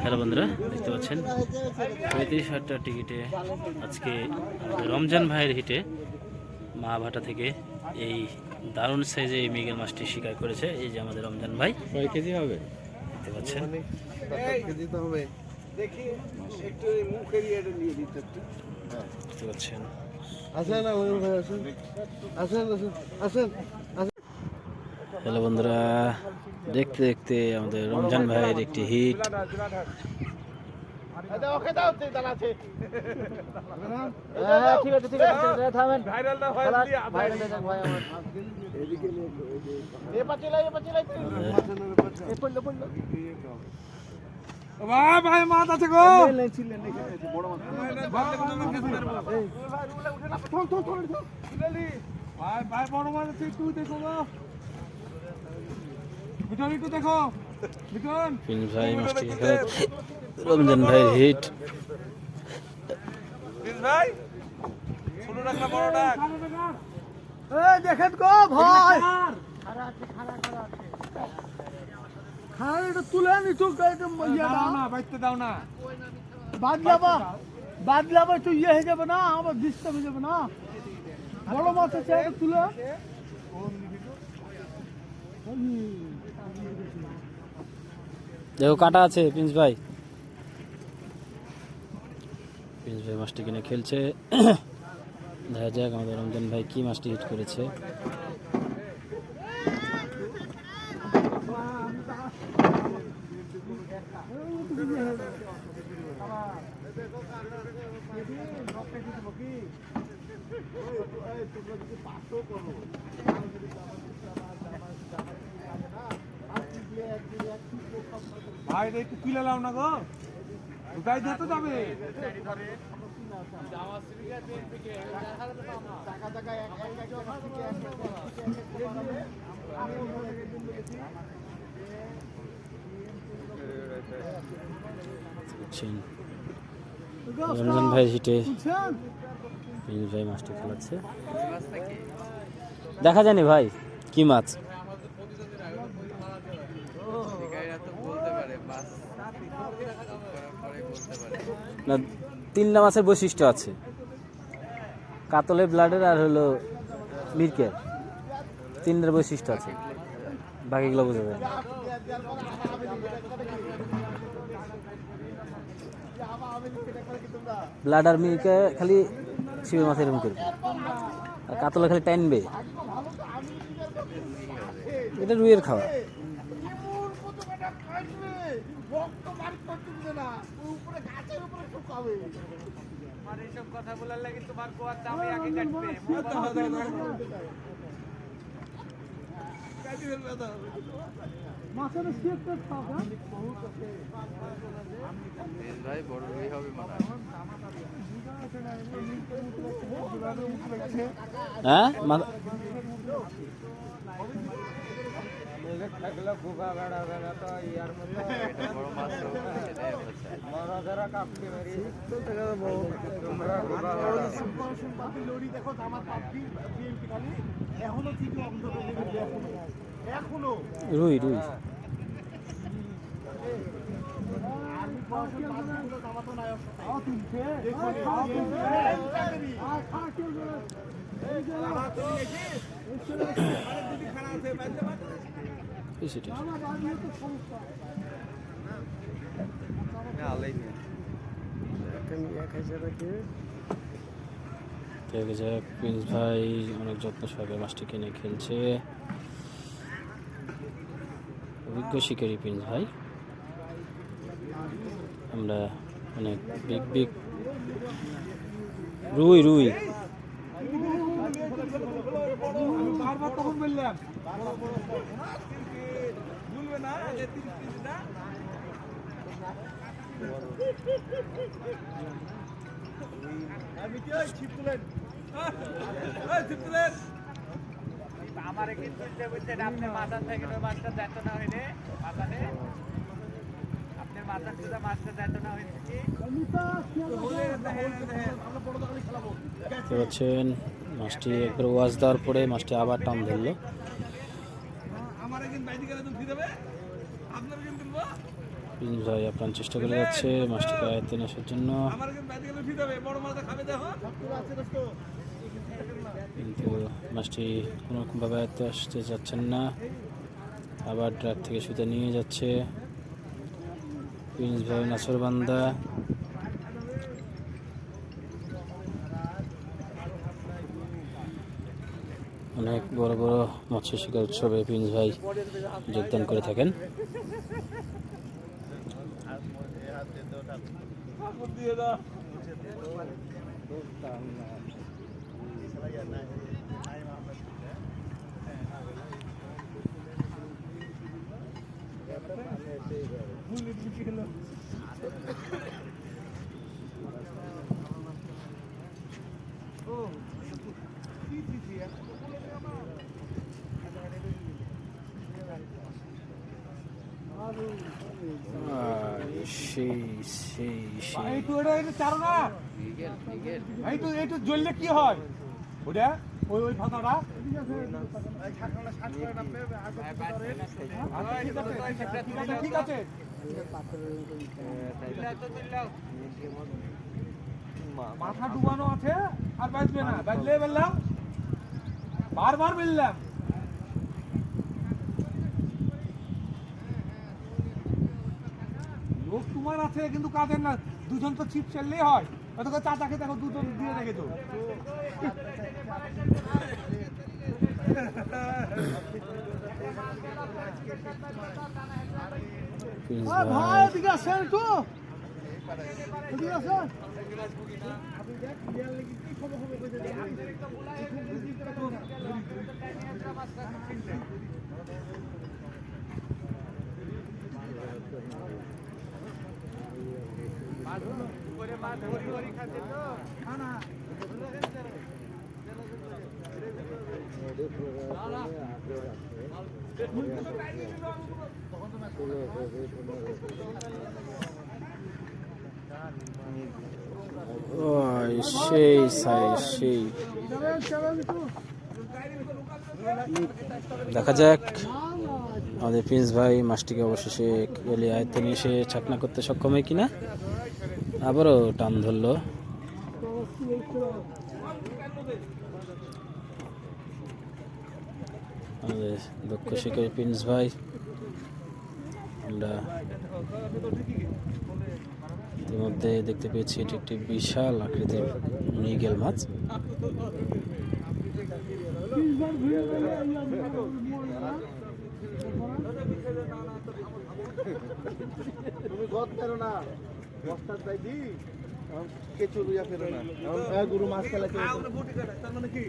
Hello বন্ধুরা, দেখতে পাচ্ছেন 35,000 টিকিটে আজকে আমাদের রমজান ভাইয়ের হিটে মা ভাটা থেকে এই দারুণ সাইজে এই মৃগেল মাছটি শিকার করেছে। এই যে আমাদের রমজান ভাই। কয় কেজি হবে দেখতে পাচ্ছেন, কেজি তো হবে। দেখি একটু মুখের ইয়েটা নিয়ে দিতে একটু। দেখতে পাচ্ছেন। আসেন আমাদের ভাই, আসেন আসেন আসেন আসেন। হ্যালো বন্ধুরা, দেখতে দেখতে আমাদের রমজান ভাইয়ের একটি হিট। ঠিক আছে থামেন। ভাই মাছ আছে গো। ভাই ভাই বড় মাছ আছে, একটু দেখো গো। মিঠুন একটু দেখো, মিঠুন। প্রিন্স ভাই মাছটি রমজান ভাইয়ের হিট। ভাই ছোট ডাকনা বড় ডাক। দেখেন গো ভাই, খারাপ এটা তুলে আনি তো দাও না, বাইতে দাও না। বাদলাবা তো ইয়ে হয়ে যাবে না, আবার ডিস্টার্ব হয়ে যাবে না। বড় মাছ আছে এটা তুলে। দেখো কাটা আছে প্রিন্স ভাই। প্রিন্স ভাই মাছটি কিনে খেলছে। দেখা যাক আমাদের রমজান ভাই কি মাছটি হিট করেছে। ভাই একটু তুলে লাও না গো, ঢুকাই দিতে যাবে। বুঝছেন, রমজান ভাই হিটে প্রিন্স ভাই মাছটি খেলাচ্ছে। দেখা যায়নি ভাই কি মাছ। না, তিনটা মাছের বৈশিষ্ট্য আছে, কাতলের, ব্লাডের আর হলো মিরকের। তিনটার বৈশিষ্ট্য আছে, বাকিগুলো বোঝা যায় না। ব্লাড আর মিরকে খালি শিবের মাছের এরকম করবে, আর কাতলে খালি টানবে। এটা রুইয়ের খাওয়া। কথা বলার লাগে তোমার কোয়ার দামে আগে কাটবে। মাছের সিস্টেম খাওয়া ভাই বড় রুই হবে মনে হ্যাঁ, রুই রুই সেটা। দেখা যাক, প্রিন্স ভাই অনেক যত্ন সহকারে মাছটি কিনে খেলছে। অভিজ্ঞ শিকারী প্রিন্স ভাই। আমরা অনেক বিগ বিগ রুই রুই বারবার তখন বললাম ভুলবে না, যে 30 কেজি না। আমি কি ওই ছিপ তুলেন, ওই ছিপ তুলেন। আমারে কি তুলতে বলতে আপনি মাথা থেকে ওই মাছটা যেত না হইলে মাথাতে, আপনার মাথা সুদা মাছটা যেত না হইলে কি দেখতে পাচ্ছেন। মাছটি একবার ওয়াশ দেওয়ার পরে মাছটি আবার টান ধরলো। প্রিন্স ভাই আপ্রাণ চেষ্টা করে যাচ্ছে মাছটিকে আয়ত্তে নেওয়ার জন্য, কিন্তু মাছটি কোনোরকমভাবে আয়ত্তে আসতে যাচ্ছেন না। আবার ড্রাগ থেকে সুতা নিয়ে যাচ্ছে প্রিন্স ভাই নাছরবান্দা। অনেক বড় বড় মৎস্য শিকার উৎসবে প্রিন্স ভাই যোগদান করে থাকেন। সেই সেই সেই এইটু এটা চারো না, এইটু জ্বললে কি হয় ওটা, ওই ওই ফাঁকাটা ঠিক আছে। মাথা ডুবানো আছে আর বাজবে না, বাজলে বললাম বারবার বললাম। লোক তোমার আছে কিন্তু কাজের না, দুজন তো ছিপ ফেললেই হয়। অতকে চাচাকে দেখো দুজন দিয়ে রেখেছো। প্রিন্স ভাই ভাই এদিকে আসেন একটু, এদিকে আসেন। ওই সেই সাইজ সেই। দেখা যাক আমাদের প্রিন্স ভাই মাছটিকে অবশেষে গলি আয়ত্তে নিয়ে এসে ছাকনা করতে সক্ষম হয় কিনা। আবারও টান ধরলো। আমাদের দক্ষ শিকারী প্রিন্স ভাই। আমরা ইতিমধ্যে দেখতে পেয়েছি এটি একটি বিশাল আকৃতির মৃগেল মাছ। তুমি গদ ফেরো না, বস্তার তাই দি কেঁচু লইয়া ফেরো না, গুরু মাছ খেলা তার মানে কি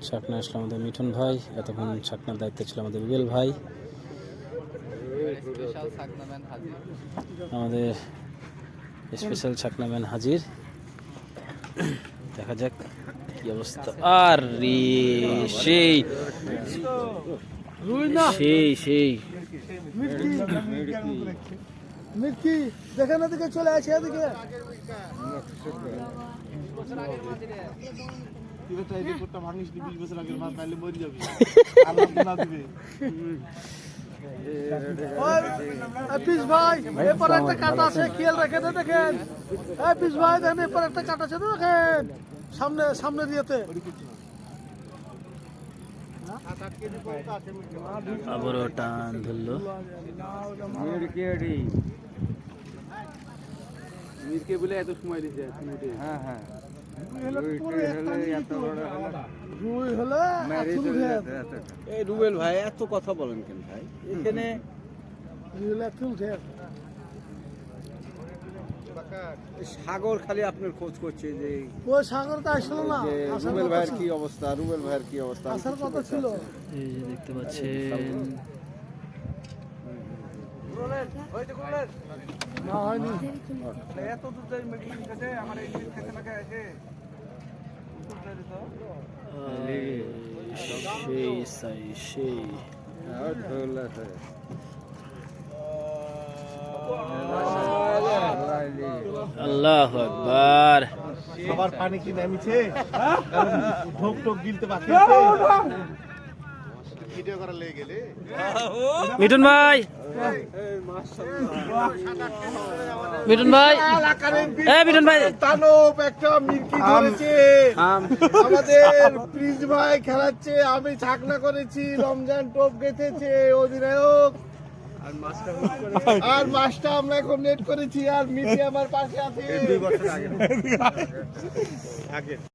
ছাকনা আসলো আমাদের মিঠুন ভাই, এতক্ষণ ছাকনার দায়িত্বে ছিল আমাদের রুবেল ভাই। আমাদের স্পেশাল ছাকনাম্যান হাজির। দেখা যাক কি অবস্থা। আর রে সেই সেই সেই মির্কি দেখেন এদিকে চলে আসে এদিকে। ভাঙিস 20 বছর আগের মাছ তাইলে মরে যাবে। পিস ভাই এরপর একটা কাটা আছে, খেয়াল রাখেন দেখেন। পিস ভাই দেখেন এরপর একটা কাটা আছে দেখেন, সামনে সামনে দিয়েতে। আবারও টান ধরলো। মিরকে বলে এত সময় দিছে। হ্যাঁ হ্যাঁ এই রুবেল ভাই এত কথা বলেন কেন ভাই? এখানে সাগর খালি আপনার খোঁজ করছে যে ওই সাগরটা আসলো না, আসার রুবেল কথা ভাইয়ের ছিল। কি অবস্থা, রুবেল ভাইয়ের কি অবস্থা। আসার কথা ছিল। এই যে দেখতে পাচ্ছেন না হয়নি। এত দূর যাই মেডিকেল কাছে আমার এই খেতে লাগা আছে। সেই সাই সেই আল্লাহু আকবার। সবার পানি কি নামিছে? ঢোক টোক গিলতে বাকি আছে। ভিডিও করা লেগে গেলে মিঠুন ভাই, মিঠুন ভাই, মিঠুন ভাই, তানব একটা মির্কি ধরেছে। আমাদের প্রিন্স ভাই খেলাচ্ছে, আমি ছাকনা করেছি, রমজান টোপ গেঁথেছে অধিনায়ক। আর মাছটা আমরা এখন নেট করেছি, আর মিটি আমার পাশে আছে। 2 বছর আগে